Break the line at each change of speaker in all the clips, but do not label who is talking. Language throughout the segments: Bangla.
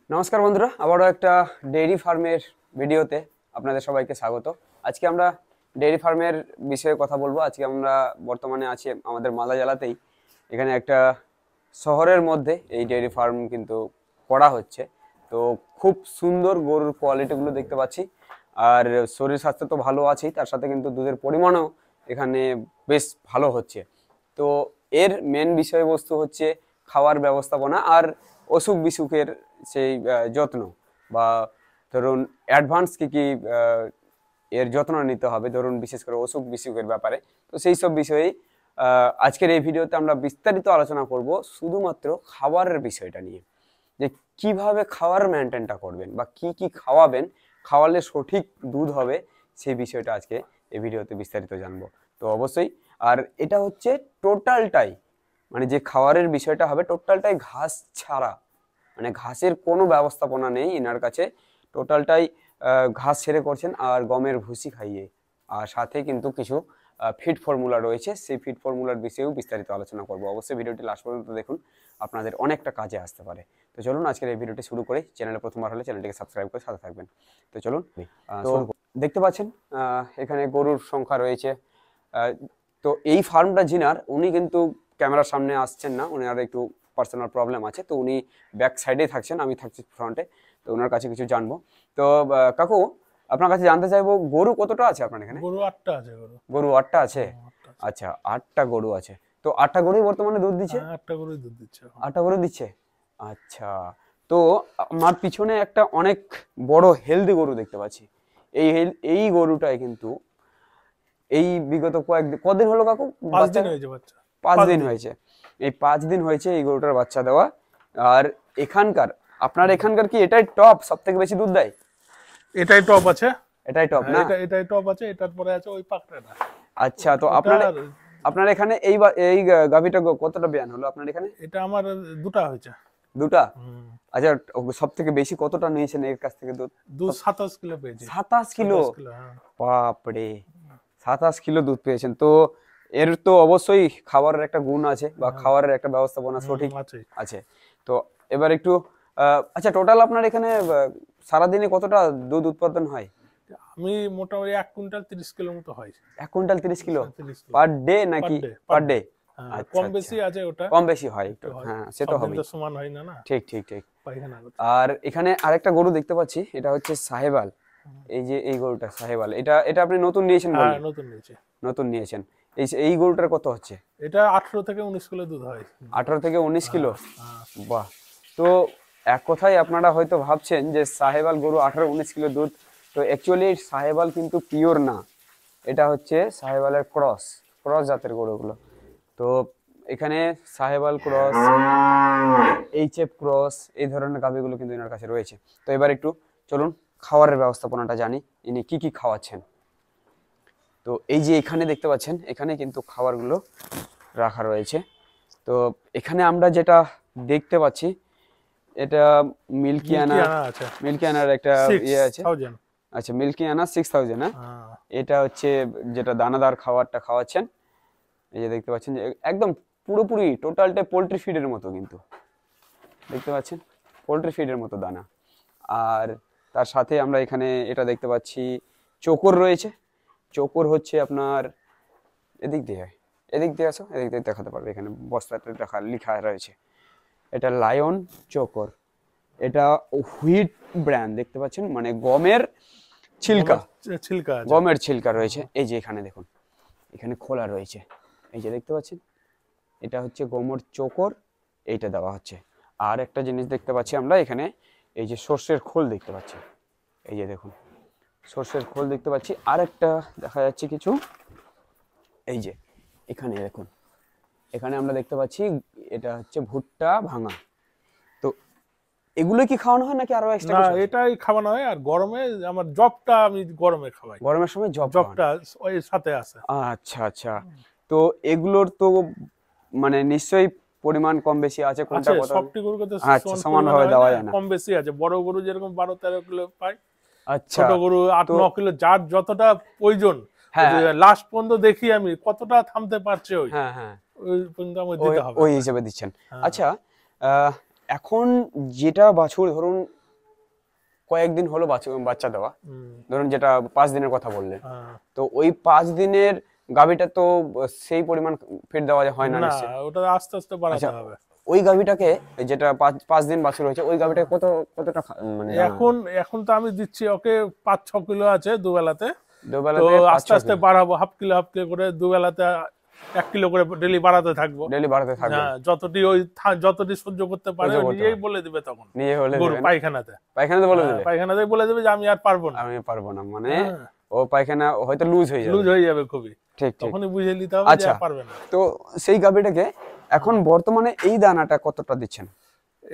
নমস্কার বন্ধুরা, আবারও একটা ডেইরি ফার্মের ভিডিওতে আপনাদের সবাইকে স্বাগত। আজকে আমরা ডেইরি ফার্মের বিষয়ে কথা বলবো। আজকে আমরা বর্তমানে আছি আমাদের মালদা জেলাতেই। এখানে একটা শহরের মধ্যে এই ডেইরি ফার্ম কিন্তু করা হচ্ছে। তো খুব সুন্দর গরুর কোয়ালিটিগুলো দেখতে পাচ্ছি, আর শরীর স্বাস্থ্য তো ভালো আছেই, তার সাথে কিন্তু দুধের পরিমাণও এখানে বেশ ভালো হচ্ছে। তো এর মেন বিষয়বস্তু হচ্ছে খাওয়ার ব্যবস্থাপনা আর অসুখ বিসুখের সেই যত্ন, বা ধরুন অ্যাডভান্স কি কি এর যত্ন নিতে হবে, ধরুন বিশেষ করে অসুখ বিসুখের ব্যাপারে। তো সেই সব বিষয়েই আজকের এই ভিডিওতে আমরা বিস্তারিত আলোচনা করব, শুধুমাত্র খাবারের বিষয়টা নিয়ে, যে কিভাবে খাওয়ার মেনটেনটা করবেন বা কি কি খাওয়াবেন, খাওয়ালে সঠিক দুধ হবে, সেই বিষয়টা আজকে এই ভিডিওতে বিস্তারিত জানবো। তো অবশ্যই, আর এটা হচ্ছে টোটালটাই, মানে যে খাওয়ারের বিষয়টা হবে টোটালটাই ঘাস ছাড়া, মানে ঘাসের কোনো ব্যবস্থাপনা নেই এনার কাছে। টোটালটাই ঘাস ছেড়ে করছেন আর গমের ভুসি খাইয়ে, আর সাথে কিন্তু কিছু ফিড ফর্মুলা রয়েছে, সেই ফিড ফর্মুলার বিষয়েও বিস্তারিত আলোচনা করব। অবশ্যই ভিডিওটি লাস্ট পর্যন্ত দেখুন, আপনাদের অনেকটা কাজে আসতে পারে। তো চলুন আজকের এই ভিডিওটি শুরু করে, চ্যানেলে প্রথমবার হলে চ্যানেলটিকে সাবস্ক্রাইব করে সাথে থাকবেন। তো চলুন তো দেখতে পাচ্ছেন এখানে গরুর সংখ্যা রয়েছে। তো এই ফার্মটা যিনার, উনি কিন্তু ক্যামেরার সামনে আসছেন না, উনার একটু পার্সোনাল প্রবলেম আছে, তো উনি ব্যাক সাইডেই থাকছেন, আমি থাকছি ফ্রন্টে। তো ওনার কাছে কিছু জানবো। তো কাকু, আপনার কাছে জানতে চাইবো, গরু কতটা আছে আপনার এখানে?
গরু 8টা আছে।
গরু 8টা আছে। আচ্ছা, 8টা গরু আছে। তো 8টা গরুই বর্তমানে দুধ দিচ্ছে?
হ্যাঁ, 8টা গরুই দুধ দিচ্ছে এখন।
8টা গরু দিচ্ছে। আচ্ছা, তো আমার পিছনে একটা অনেক বড় হেলদি গরু দেখতে পাচ্ছি। এই গরুটাই কিন্তু এই বিগত কদিন হলো কাকু?
5 দিন হয়েছে বাচ্চা।
5 দিন হয়েছে। এই 5 দিন হয়েছে এই গরুটার বাচ্চা দেওয়া। আর এখানকার, আপনার এখানকার কি এটাই টপ, সব থেকে বেশি দুধ দেয়?
এটাই টপ আছে।
এটাই টপ না?
এটাই টপ আছে, এটার পরে আছে ওই পাকড়াটা।
আচ্ছা, তো আপনার এখানে এই গাভীটা কতটা বিয়ান হলো আপনার এখানে?
এটা আমার দুটা হয়েছে।
দুটা? আচ্ছা, সব থেকে বেশি কতটা নিয়েছেন এর কাছ থেকে দুধ?
দুধ 27 কিলো পেয়েছি।
27 কিলো?
27 কিলো, হ্যাঁ।
বাপরে, 27 কিলো দুধ পেয়েছেন। তো এর তো অবশ্যই খাবারের একটা গুণ আছে, বা খাবারের একটা ব্যবস্থাপনা সঠিক আছে। তো এবার একটু আচ্ছা, টোটাল আপনার এখানে সারাদিনে কতটা দুধ উৎপাদন হয়?
আমি মোটামুটি 1 কুইন্টাল 30 কিলো মতো হয়।
1 কুইন্টাল 30 কিলো পার ডে নাকি? Per day.
কম বেশি আছে, ওটা
কম বেশি হয় একটু, হ্যাঁ সে তো হবে,
সমান হয় না। না,
ঠিক ঠিক ঠিক। আর এখানে আরেকটা গরু দেখতে পাচ্ছি, এটা হচ্ছে সাহেবাল। এই যে এই গরুটা সাহেবাল, এটা আপনি নতুন নিয়েছেন বলেন?
হ্যাঁ,
নতুন নিয়েছেন। এই গরুটার কত হচ্ছে?
এটা 18 থেকে 19 কিলো দুধ হয়।
18 থেকে 19 কিলো? বাহ। তো এক কথায় আপনারা হয়তো ভাবছেন যে সাহেবাল গরু 18-19 কিলো দুধ, তো অ্যাকচুয়ালি সাহেবাল কিন্তু পিওর না, এটা হচ্ছে সাহেবালের ক্রস জাতের গরুগুলো। তো এখানে সাহেবাল ক্রস, এইচএফ ক্রস, এই ধরনের গাভীগুলো কিন্তু এনার কাছে রয়েছে। তো এবার একটু চলুন খাবারের ব্যবস্থাপনাটা জানি, ইনি কি কি খাওয়াচ্ছেন। তো এই যে এখানে দেখতে পাচ্ছেন, এখানে কিন্তু খাবারগুলো রাখা রয়েছে। তো এখানে আমরা যেটা দেখতে পাচ্ছি, এটা মিল্কিয়ানার একটা ইয়ে আছে। আচ্ছা, মিল্কিয়ানা 6000 না? এটা হচ্ছে যেটা দানাদার খাবারটা খাওয়াচ্ছেন। এই যে দেখতে পাচ্ছেন যে একদম পুরোপুরি টোটালটাই পোলট্রি ফিডের মতো, কিন্তু দেখতে পাচ্ছেন পোলট্রি ফিডের মতো দানা। আর তার সাথে আমরা এখানে এটা দেখতে পাচ্ছি, চোকর রয়েছে। চোকর হচ্ছে আপনার এদিক দিয়ে আসো, এদিক দিয়ে দেখাতে পারবে, এখানে বস্তাতে লেখা রয়েছে, এটা লায়ন চোকর। এটা হুইট ব্র্যান্ড দেখতে পাচ্ছেন, মানে গমের ছিলকা রয়েছে। এই যে এখানে দেখুন, এখানে খোলা রয়েছে, এই যে দেখতে পাচ্ছেন, এটা হচ্ছে গমের চোকর, এইটা দেওয়া হচ্ছে। আর একটা জিনিস দেখতে পাচ্ছি আমরা এখানে, এই যে সর্ষের খোল দেখতে পাচ্ছি, এই যে দেখুন সর্ষের খোল দেখতে পাচ্ছি। আর একটা দেখা যাচ্ছে কিছু, এই যে এখানে দেখুন, এখানে আমরা দেখতে পাচ্ছি এটা হচ্ছে ভুট্টা ভাঙা। তো এগুলো কি খাওয়ানো হয় নাকি আরো এক্সট্রা কিছু?
না, এটাই খাওয়ানো হয়। আর গরমে আমার জবটা আমি গরমে খাওয়াই।
গরমের সময়
জবটা ওই সাথে আছে।
আচ্ছা আচ্ছা। তো এগুলোর তো মানে নিশ্চয়ই পরিমাণ কম বেশি আছে, কোনটা কত?
সবটি গরুকে তো
সমানভাবে দেওয়া যায় না,
কম বেশি আছে। বড় গরু যেরকম 12-13 কিলো পায়,
আচ্ছা,
ছোট গরু 8-9 কিলো, যার যতটা প্রয়োজন। লাস্ট পর্যন্ত দেখি আমি কতটা থামতে পারছে, ওই পর্যন্ত আমি দিতে হবে,
ওই হিসেবে দিচ্ছেন। আচ্ছা, এখন যেটা বাছুর ধরুন কয়েকদিন হলো বাচ্চা দেওয়া, ধরুন যেটা 5 দিনের কথা বললেন, তো ওই 5 দিনের গাভীটা তো সেই পরিমাণ ফিড দেওয়া হয় না
না,
নিশ্চয়ই।
ওটা আস্তে আস্তে বাড়াতে হবে।
ওই গাভীটাকে যেটা 5 দিন বাছুর হয়েছে ওই গাভীটাকে কতটা মানে
এখন এখন তো আমি দিচ্ছি ওকে 5-6 কিলো আছে দুবেলাতে, তো
দুবেলাতে
আস্তে আস্তে বাড়াবো, হাফ কিলো করে দুবেলাতে 1 কিলো করে ডেলি বাড়াতে থাকবো।
ডেলি বাড়াতে থাকবে।
হ্যাঁ, যতটি সহ্য করতে পারে নিজেই বলে দিবে, তখন
নিয়ে বলে
গরু
দিবেন
পায়খানাতে
বলে দিবে,
পায়খানাতে বলে দেবে যে আমি আর পারবো না,
আমি পারবো না, মানে ও পায়খানা হয়তো লুজ হয়ে যাবে
খুবই,
ঠিক ঠিক।
তখনই বুঝে নিতে হবে যে
আচ্ছা,
আর পারবে না।
তো সেই গাভীটাকে এখন বর্তমানে এই দানাটা কতটা দিচ্ছেন?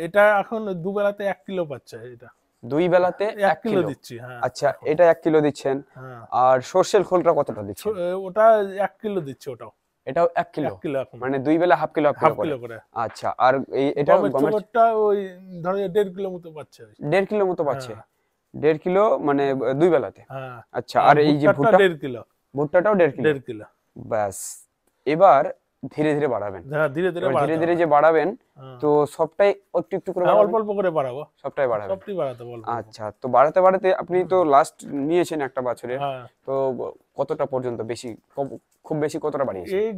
এটা এখন দুবেলাতে 1 কিলো পাচ্ছে, এটা
2 বেলাতে
1 কিলো দিচ্ছি। হ্যাঁ,
আচ্ছা, এটা 1 কিলো দিচ্ছেন।
হ্যাঁ,
আর সর্ষের খোলটা কতটা দিচ্ছেন?
ওটা 1 কিলো দিচ্ছি, ওটাও
এটাও 1 কিলো,
1 কিলো এখন,
মানে 2 বেলা হাফ কিলো করে। আচ্ছা, আর এটা
গমের চোকরটা ওই ধরো 1.5 কিলো মতো পাচ্ছে,
1.5 কিলো মতো পাচ্ছে। 1.5 কিলো মানে 2 বেলাতে।
হ্যাঁ,
আচ্ছা, আর এই যে ভুট্টা
1.5 কিলো,
ভুট্টাটাও 1.5 কিলো।
1.5 কিলো।
ব্যাস, এবার ধীরে ধীরে বাড়াবেন।
হ্যাঁ, ধীরে ধীরে
যে বাড়াবেন, তো সবটাই একটু একটু করে
অল্প অল্প করে বাড়াবো,
সবটাই বাড়াবেন।
সবটাই বাড়াতে বলবো।
আচ্ছা, তো বাড়াতে বাড়াতে আপনি তো লাস্ট নিয়েছেন একটা বছরে,
হ্যাঁ,
তো কতটা পর্যন্ত বেশি, খুব বেশি কতটা বাড়িয়েছেন?
এই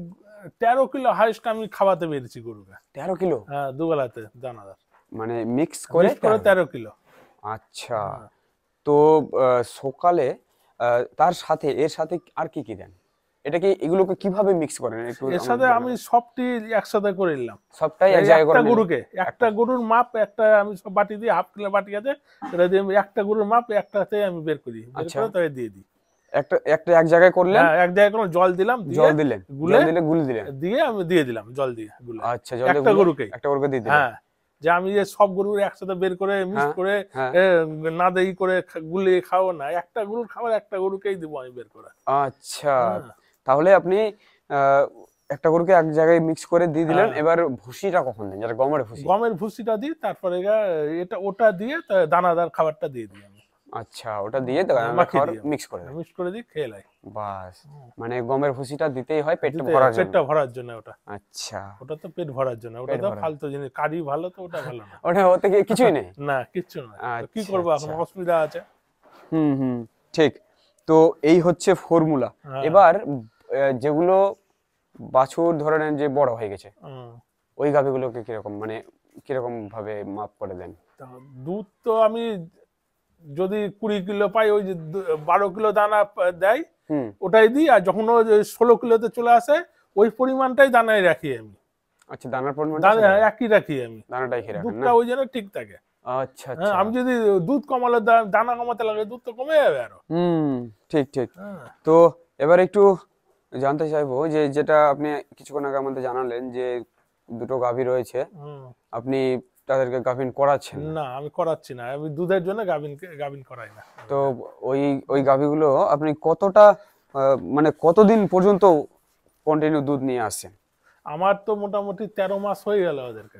13 কিলো হাইস্ট আমি খাওয়াতে পেরেছি গরুকে।
13 কিলো?
হ্যাঁ, দুবেলাতে দানাদার
মানে মিক্স করে
13 কিলো।
আচ্ছা, তো সকালে তার সাথে এর সাথে আর কি কি দেন? এটাকে এগুলোকে কিভাবে মিক্স করেন একটু?
এর সাথে আমি সবটি একসাথে করে নিলাম,
সবটাই এক জায়গায় করে
একটা গরুকে, একটা গরুর মাপ, একটা আমি সব বাটি দিয়ে, হাফ কিলো বাটি আছে, সেটা দিয়ে আমি একটা গরুর মাপ একটাতে আমি বের করি, বের করে তাই দিয়ে দিই।
একটা এক জায়গায় করলেন?
হ্যাঁ, এক জায়গায় করে জল দিলাম,
গুলে দিলেন,
দিয়ে আমি দিয়ে দিলাম জল দিয়ে গুলে।
আচ্ছা, জল দিয়ে
একটা গরুকে
দিয়ে দিলেন।
হ্যাঁ, যে আমি যে সব গরু একসাথে বের করে মিক্স করে না দেই করে গুলিয়ে খাও না, একটা গরুর খাবার একটা গরুকেই দিব আমি বের করে।
আচ্ছা, তাহলে আপনি একটা গরুকে এক জায়গায় মিক্স করে দিয়ে দিলেন। এবার ভুসিটা কখন দেন? যেটা গমের
ভুসিটা দিই, তারপরে ওটা দিয়ে দানাদার খাবারটা দিয়ে দিই আমি।
আচ্ছা, ওটা দিয়ে দানাদার খাবার মিক্স করে
দিই, খেয়ে লাই।
বাস, মানে গমের ভুসিটা দিতেই হয় পেটটা
ভরার জন্য ওটা।
আচ্ছা,
ওটা তো পেট ভরার জন্য, ওটা তো ফালতু জিনিস, কারি ভালো তো ওটা ভালো না।
ওতে কিছুই নেই?
না, কিচ্ছু না। কি করবো, এখন অসুবিধা আছে।
হুম, ঠিক। তো এই হচ্ছে ফর্মুলা। এবার যেগুলো বাছুর ধরে নেন যে বড় হয়ে গেছে, ওই গাভীগুলোকে কিরকম ভাবে মাপ করে দেন?
দুধ তো আমি যদি 20 কিলো পাই, ওই যে 12 কিলো দানা দেয় ওটাই দিই, আর যখন 16 কিলোতে চলে আসে ওই পরিমাণটাই দানায় রাখি আমি।
আচ্ছা, দানার পরিমাণ
একই রাখি আমি,
দানাটাই খেয়ে রাখেন
দুধটা ওই জন্য ঠিক থাকে।
আচ্ছা,
আমি যদি দুধ কমালে দানা কমাতে লাগে, দুধ তো কমে যাবে আরো।
ঠিক ঠিক। তো এবার একটু জানতে চাইবো যে যেটা আপনি কিছুক্ষণ আগে আমাদের জানালেন যে দুটো গাভী রয়েছে, আপনি তাদেরকে গাভিন করাচ্ছেন
না? আমি করাচ্ছি না, আমি দুধের জন্য গাভিন করাই না।
তো ওই গাভীগুলো আপনি কতটা মানে কতদিন পর্যন্ত কন্টিনিউ দুধ নিয়ে আসছেন?
আমার তো মোটামুটি 13 মাস হয়ে গেল ওদেরকে,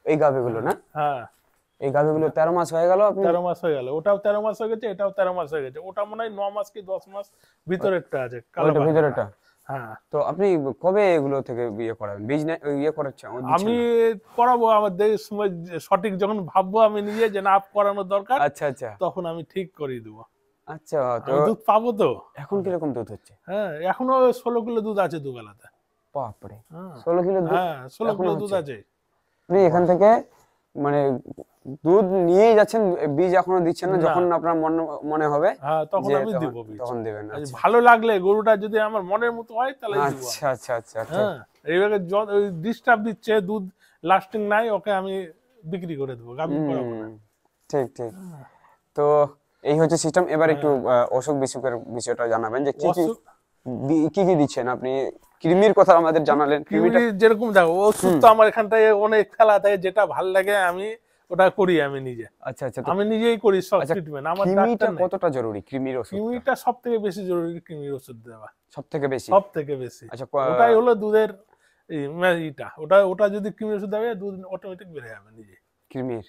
এই গাভীগুলো না?
হ্যাঁ,
এই গাভীগুলো 13 মাস হয়ে গেল।
13 মাস হয়ে গেল, ওটাও 13 মাস হয়ে গেছে, এটাও 13 মাস হয়ে গেছে। ওটা মনে হয় 9 মাস কি 10 মাস ভিতরেরটা আছে,
ভিতরেরটা।
হ্যাঁ,
তো আপনি কবে এগুলো থেকে করাবেন? বীজ করাচ্ছেন?
আমি করাবো আমার সময়, সঠিক যখন ভাববো আমি নিজে যে না করানোর দরকার,
আচ্ছা আচ্ছা,
তখন আমি ঠিক করে দেবো।
আচ্ছা, তো
দুধ পাবো তো।
এখন কিরকম দুধ হচ্ছে?
হ্যাঁ, এখনো 16 কিলো দুধ আছে দুবেলাতে।
বাপরে, 16 কিলো দুধ?
হ্যাঁ, 16 কিলো দুধ আছে।
আপনি এখান থেকে মানে দুধ নিয়েই যাচ্ছেন, বীজ এখনো দিচ্ছেন না? যখন আপনার মনে হবে
তখন আমি দিব বীজ,
তখন দিবেন।
ভালো লাগলে, গরুটা যদি আমার মনের মতো হয় তাহলে দিব।
আচ্ছা আচ্ছা আচ্ছা।
হ্যাঁ, এইভাবে ডিস্টার্ব দিচ্ছে, দুধ লাস্টিং নাই, ওকে আমি বিক্রি করে দেবো, গাভিন করাবো না।
ঠিক ঠিক। তো এই হচ্ছে সিস্টেম। এবার একটু অসুখ বিসুখের বিষয়টা জানাবেন যে কি কি দিচ্ছেন আপনি? কৃমির কথা আমাদের জানালেন।
কৃমিটা যেরকম দেখো, ওষুধ তো আমার এখানটায় অনেক ফেলা থাকে, যেটা ভালো লাগে আমি ওটা করি আমি নিজে।
আচ্ছা আচ্ছা,
আমি নিজেই করি সব ট্রিটমেন্ট। আমার
কৃমিটা কতটা জরুরি? কৃমির ওষুধ?
কৃমিটা সবথেকে বেশি জরুরি, কৃমির ওষুধ দেওয়া সবথেকে বেশি।
আচ্ছা,
ওটাই হলো দুধের ওটা যদি কৃমির ওষুধ দেবে, দুধ অটোমেটিক বেড়ে যাবে নিজে।
কৃমির?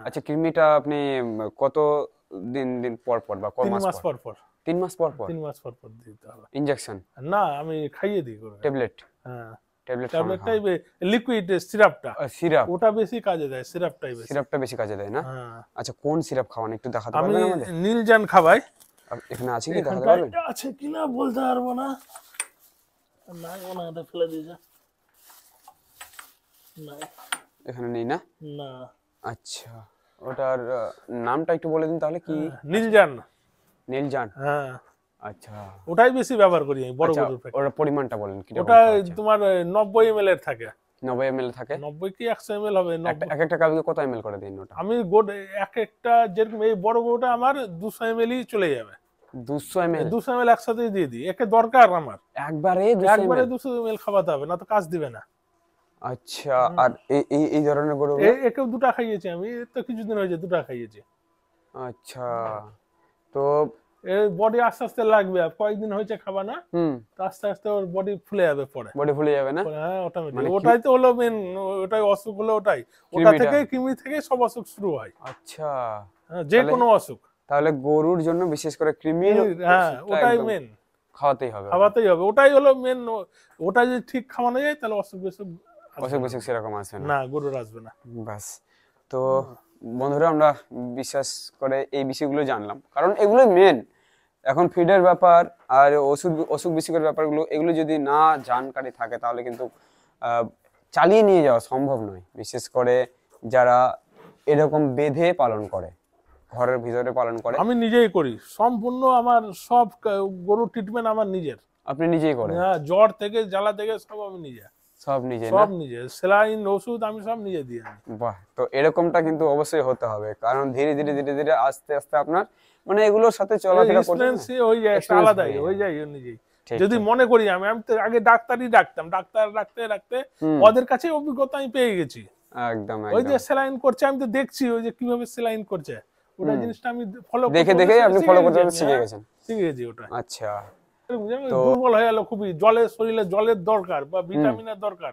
আচ্ছা, কৃমিটা আপনি কত দিন দিন পর পর বা কত মাস পর পর? 3 মাস পর পর?
3 মাস পর পর দিতে হবে।
ইনজেকশন?
না, আমি খাইয়ে দিই করে,
ট্যাবলেট।
হ্যাঁ,
ট্যাবলেট
ট্যাবলেটটাই লিকুইড সিরাপটা,
সিরাপ,
ওটা বেশি কাজে দেয়, সিরাপটাই বেশি।
সিরাপটা বেশি কাজে দেয় না?
হ্যাঁ,
আচ্ছা, কোন সিরাপ খাওয়ান একটু দেখাতে
আমি
পারবেন আমাদের?
নীলজান খাবাই।
এখানে আছে কি, দেখাতে
এখানটায়
পারবেন?
আছে কিনা বলতে পারবো না, না মনে হয় ফেলে দিয়েছে, না
এখানে নেই না?
না।
আচ্ছা, ওটার নামটা একটু বলে দিন তাহলে। কি?
নীলজান।
নীলজান।
হ্যাঁ,
আচ্ছা
ওটাই বেশি ব্যবহার করি আমি বড়
আচ্ছা,
গরুর প্যাকেট।
ওটার পরিমাণটা বলেন কি রকম
ওটা
খাওয়া হচ্ছে?
তোমার 90 ml এর থাকে।
90 ml থাকে?
90 কি 100 ml হবে?
এক একটা গাভিকে কত ml করে দিন ওটা?
আমি এক একটা, যেরকম এই বড় গরুটা আমার 200 ml চলে যাবে।
200 ml
200 ml একসাথে দিয়ে দিই, একে দরকার আমার।
একবারে 200
একবারে
ml?
200 ml খাওয়াতে হবে, না তো কাজ দিবে না।
আচ্ছা, আর এই ধরনের গরু?
একেও দুটা খাইয়েছি আমি, এর তো কিছুদিন হয়েছে দুটা খাইয়েছি।
আচ্ছা, তো
এর বডি আস্তে আস্তে লাগবে, আর কয়েকদিন হয়েছে খাবা না, তো আস্তে আস্তে ওর বডি ফুলে যাবে পরে।
বডি ফুলে যাবে না?
হ্যাঁ, অটোমেটিক।
মানে
ওটাই তো হলো মেন, ওটাই অসুখ হলো ওটাই। ওটা থেকে কৃমি থেকে সব অসুখ শুরু হয়।
আচ্ছা,
যে কোনো অসুখ।
তাহলে গরুর জন্য বিশেষ করে কৃমির
হ্যাঁ, ওটাই মেন,
খাওয়াতেই হবে।
খাওয়াতেই হবে, ওটাই হলো মেন। ওটা যদি ঠিক খাওয়ানো যায় তাহলে অসুখ বিসুখ
অসুখ বিসুখ সেরকম আসবে না।
না, গরুর আসবে না।
বাস। তো বন্ধুরা, আমরা বিশেষ করে এই বিষয়গুলো জানলাম, কারণ এগুলো মেন। এখন ফিডের ব্যাপার আর অসুখ বিসুখের ব্যাপারগুলো, এগুলো যদি না জানকারি থাকে তাহলে কিন্তু চালিয়ে নিয়ে যাওয়া সম্ভব নয়, বিশেষ করে যারা এরকম বেঁধে পালন করে, ঘরের ভিতরে পালন করে।
আমি নিজেই করি সম্পূর্ণ, আমার সব গরুর ট্রিটমেন্ট আমার নিজের।
আপনি নিজেই করেন?
হ্যাঁ, জ্বর থেকে জ্বালা থেকে সব আমি নিজে,
সব নিজে?
সব নিজে, সেলাইন ওষুধ আমি সব নিজে দিই।
বাহ, তো এরকমটা কিন্তু অবশ্যই হতে হবে, কারণ ধীরে ধীরে ধীরে ধীরে আস্তে আস্তে আপনার মানে এগুলোর সাথে চলাফেরা করতে
হয়ে যায়, একটা আলাদাই হয়ে যায় নিজেই। যদি মনে করি আমি তো আগে ডাক্তারই ডাকতাম, ডাক্তার রাখতে রাখতে ওদের কাছে অভিজ্ঞতা আমি পেয়ে গেছি।
একদম
ওই যে সেলাইন করছে, আমি তো দেখছি ওই যে কিভাবে সেলাইন করছে, ওটা জিনিসটা আমি ফলো
দেখে দেখে আপনি ফলো করতে শিখে গেছেন?
শিখে গেছি ওটা।
আচ্ছা,
দুর্বল হয়ে গেল খুবই, শরীরে জলের দরকার বা ভিটামিনের দরকার,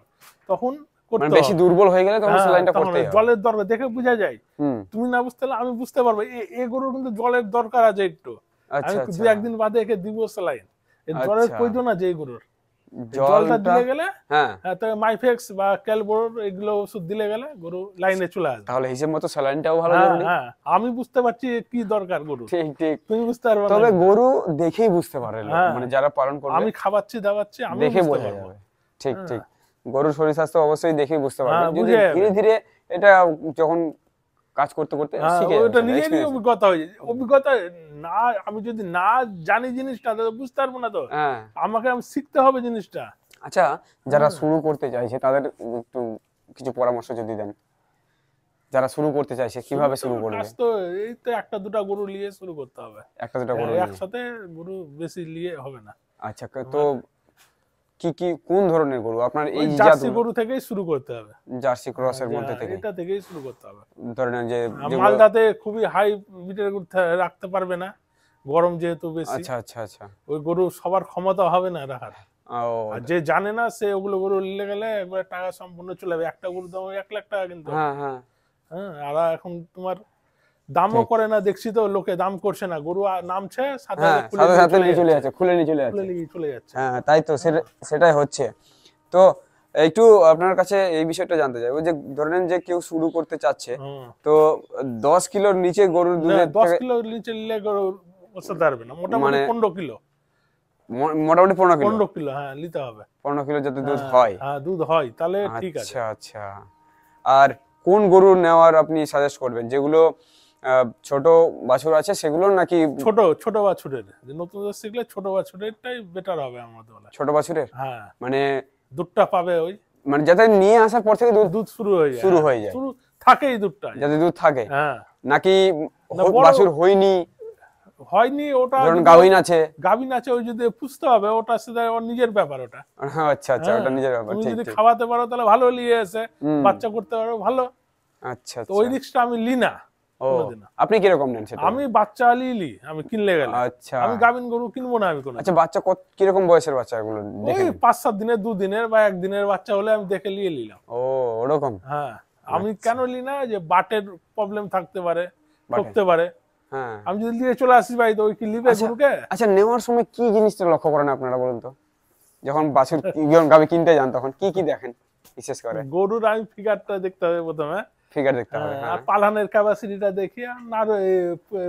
তখন
মানে বেশি দুর্বল হয়ে গেলে তখন সেলাইনটা করতে হবে।
জলের দরকার দেখে বোঝা যায়, তুমি না বুঝতে পারলে আমি বুঝতে পারবো এই গরুর কিন্তু জলের দরকার আছে একটু। আমি দু একদিন বাদে একে দিব সেলাইন, জলের প্রয়োজন আছে এই গরুর। জলটা দিলে গেলে, হ্যাঁ, তবে মাইফেক্স বা ক্যালবোর এগুলো ওষুধ দিলে গেলে গরু লাইনে চলে আসবে।
তাহলে হিসেব মতো সেলাইনটাও ভালো জরুরি।
হ্যাঁ, আমি বুঝতে পারছি কি দরকার গরু।
ঠিক ঠিক,
তুমি বুঝতে পারবে না,
তবে গরু দেখেই বুঝতে পারে, মানে যারা পালন করবে।
আমি খাওয়াচ্ছি দাওয়াচ্ছি, আমি
দেখে বোঝা যাবে। ঠিক ঠিক, গরুর শরীর স্বাস্থ্য অবশ্যই দেখেই বুঝতে পারবে। যদি ধীরে ধীরে এটা যখন কাজ করতে করতে শিখে যাবে,
ওটা নিজেরই অভিজ্ঞতা হয়ে যায়। অভিজ্ঞতা না, আমি যদি না জানি জিনিসটা তাহলে বুঝতে পারবো না। তো আমাকে শিখতে হবে জিনিসটা।
আচ্ছা, যারা শুরু করতে চাইছে তাদের একটু কিছু পরামর্শ যদি দেন, যারা শুরু করতে চাইছে কিভাবে শুরু করবে?
তো এই তো একটা দুটা গরু নিয়ে শুরু করতে হবে,
একটা দুটা গরু
একসাথে গরু বেশি নিয়ে হবে না।
আচ্ছা, তো কি কি কোন ধরনের গরু আপনার? এই
জার্সি গরু থেকেই শুরু করতে হবে,
জার্সি ক্রসের মধ্যে থেকে,
এটা থেকেই শুরু করতে হবে।
ধরেন যে
মালদাতে খুবই হাই বিটের গরু রাখতে পারবে না, গরম যেহেতু বেশি।
আচ্ছা আচ্ছা আচ্ছা,
ওই গরু সবার ক্ষমতা হবে না রাখার। আর যে জানে না সে ওগুলো গরু নিয়ে গেলে একবার টাকা সম্পূর্ণ চলে যাবে। একটা গরুর দাম 1 লাখ টাকা কিন্তু।
হ্যাঁ হ্যাঁ,
আর এখন তোমার দামও করে না, দেখছি তো লোকে দাম করছে না, গরু নামছে সাথে
সাথে নিয়ে চলে যাচ্ছে, খুলে নিয়ে চলে যাচ্ছে। হ্যাঁ, তাই তো, সেটাই হচ্ছে। তো একটু আপনার কাছে এই বিষয়টা জানতে চাই, ওই যে ধরেন যে কেউ শুরু করতে চাচ্ছে, তো 10 কিলোর নিচে গরুর দুধের
10 কিলোর নিচে নিলে গরু বসাতে পারবে না, মোটামুটি 15 কিলো,
মোটামুটি 15
কিলো, হ্যাঁ নিতে হবে।
15 কিলো যাতে দুধ হয়।
হ্যাঁ, দুধ হয় তাহলে ঠিক আছে।
আচ্ছা আচ্ছা, আর কোন গরু নেওয়ার আপনি সাজেস্ট করবেন? যেগুলো ছোট বাছুর আছে সেগুলো, নাকি
ছোট বাছুরের? নতুন শিখলে ছোট বাছুরেরটাই বেটার হবে আমাদের বলা।
ছোট বাছুরের?
হ্যাঁ,
মানে
দুধটা পাবে ওই,
মানে যাতে নিয়ে আসার পর থেকে দুধ
শুরু হয়ে যায়, শুরু থাকেই দুধটা,
যাতে দুধ থাকে।
হ্যাঁ,
নাকি বাছুর হয়নি
ওটা
গাভিন আছে
ওই যদি পুষতে হবে, ওটা সেটা ওর নিজের ব্যাপার ওটা।
আচ্ছা আচ্ছা, ওটা নিজের ব্যাপার।
তুমি যদি খাওয়াতে পারো তাহলে ভালো, নিয়ে এসে বাচ্চা করতে পারো ভালো।
আচ্ছা,
তো ওই রিস্কটা আমি লি না।
আপনি কি রকম নেন সেটা?
আমি বাচ্চা আলিলি, আমি কিনলে গেলে।
আচ্ছা,
আমি গাভিন গরু কিনবো না আমি কোনো।
আচ্ছা, বাচ্চা কি রকম বয়সের বাচ্চা এগুলো দেখেন?
5-7 দিনের, 2 দিনের বা 1 দিনের বাচ্চা হলে আমি দেখে নিয়ে নিলাম।
ও, ওরকম।
হ্যাঁ, আমি কেন লি না, যে বাটের প্রবলেম থাকতে পারে, ঠকতে পারে।
হ্যাঁ,
আমি যদি নিয়ে চলে আসি ভাই, তো ওই কি লিবে গরুকে?
আচ্ছা, নেওয়ার সময় কি জিনিসটা লক্ষ্য করেন আপনারা বলুন তো? যখন বাছুর গাভী কিনতে যান তখন কি কি দেখেন বিশেষ করে?
গরুর আমি ফিগারটা দেখতে হবে প্রথমে,
ফিগার দেখতে হবে,
আর
হ্যাঁ।
পালানের ক্যাপাসিটিটা দেখি, আর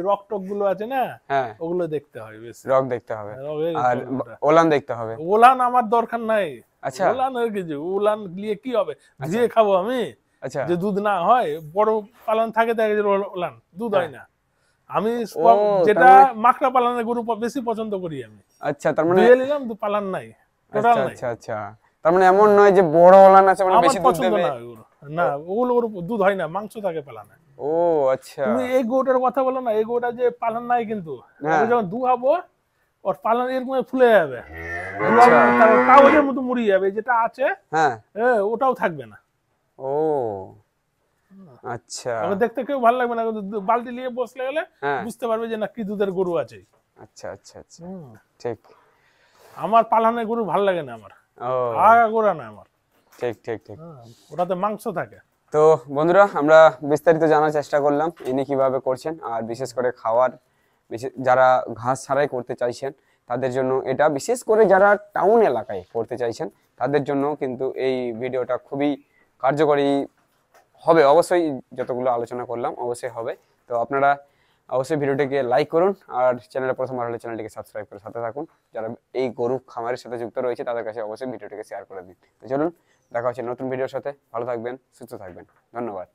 রক টক গুলো আছে না,
হ্যাঁ,
ওগুলো দেখতে হয় বেশি।
রক দেখতে হবে,
রগের
আর
চর্বিটা।
ওলান দেখতে হবে।
ওলান আমার দরকার নাই।
আচ্ছা।
ওলানের কিছু, ওলান দিয়ে কি হবে, দিয়ে খাবো আমি?
আচ্ছা।
যে দুধ না হয়, বড় পালন থাকে দেখে যে ওলান দুধ হয় না। আমি যেটা মাকড়া পালনের গরু বেশি পছন্দ করি আমি।
আচ্ছা, তার মানে
দিয়ে নিলাম তো পালন নাই, টোটাল নাই।
আচ্ছা আচ্ছা, তার মানে এমন নয় যে বড় ওলান আছে মানে
আমার
বেশি দুধ
পছন্দ
দেবে।
না ওগুলো, না ওগুলো দুধ হয় না, মাংস থাকে পালানে।
ও আচ্ছা।
তুমি এই গরুটার কথা বলো না, এই গরুটা যে পালন নাই কিন্তু, ওকে যখন দুহাবো ওর পালন এরকম ফুলে যাবে, কাগজের মতো মুড়িয়ে যাবে, যেটা আছে
হ্যাঁ,
ওটাও থাকবে না।
ও আচ্ছা।
ওকে দেখতে কেউ ভালো লাগবে না, কিন্তু বালতি নিয়ে বসলে গেলে
হ্যাঁ,
বুঝতে পারবে যে না কি দুধের গরু আছে।
আচ্ছা আচ্ছা আচ্ছা, ঠিক।
আমার পালানের গরু ভালো লাগে না, আমার
ও
আগা গোড়া না আমার।
ঠিক ঠিক ঠিক।
ওটাতে মাংস থাকে।
তো বন্ধুরা, আমরা বিস্তারিত জানার চেষ্টা করলাম ইনি কিভাবে করছেন, আর বিশেষ করে খাওয়ার, যারা ঘাস ছাড়াই করতে চাইছেন তাদের জন্য এটা, বিশেষ করে যারা টাউন এলাকায় করতে চাইছেন তাদের জন্য কিন্তু এই ভিডিওটা খুবই কার্যকরী হবে। অবশ্যই যতগুলো আলোচনা করলাম অবশ্যই হবে। তো আপনারা অবশ্যই ভিডিওটিকে লাইক করুন, আর চ্যানেলে প্রথমবার হলে চ্যানেলটিকে সাবস্ক্রাইব করে সাথে থাকুন। যারা এই গরু খামারের সাথে যুক্ত রয়েছে তাদের কাছে অবশ্যই ভিডিওটিকে শেয়ার করে দিন। তো চলুন, দেখা হচ্ছে নতুন ভিডিওর সাথে। ভালো থাকবেন, সুস্থ থাকবেন, ধন্যবাদ।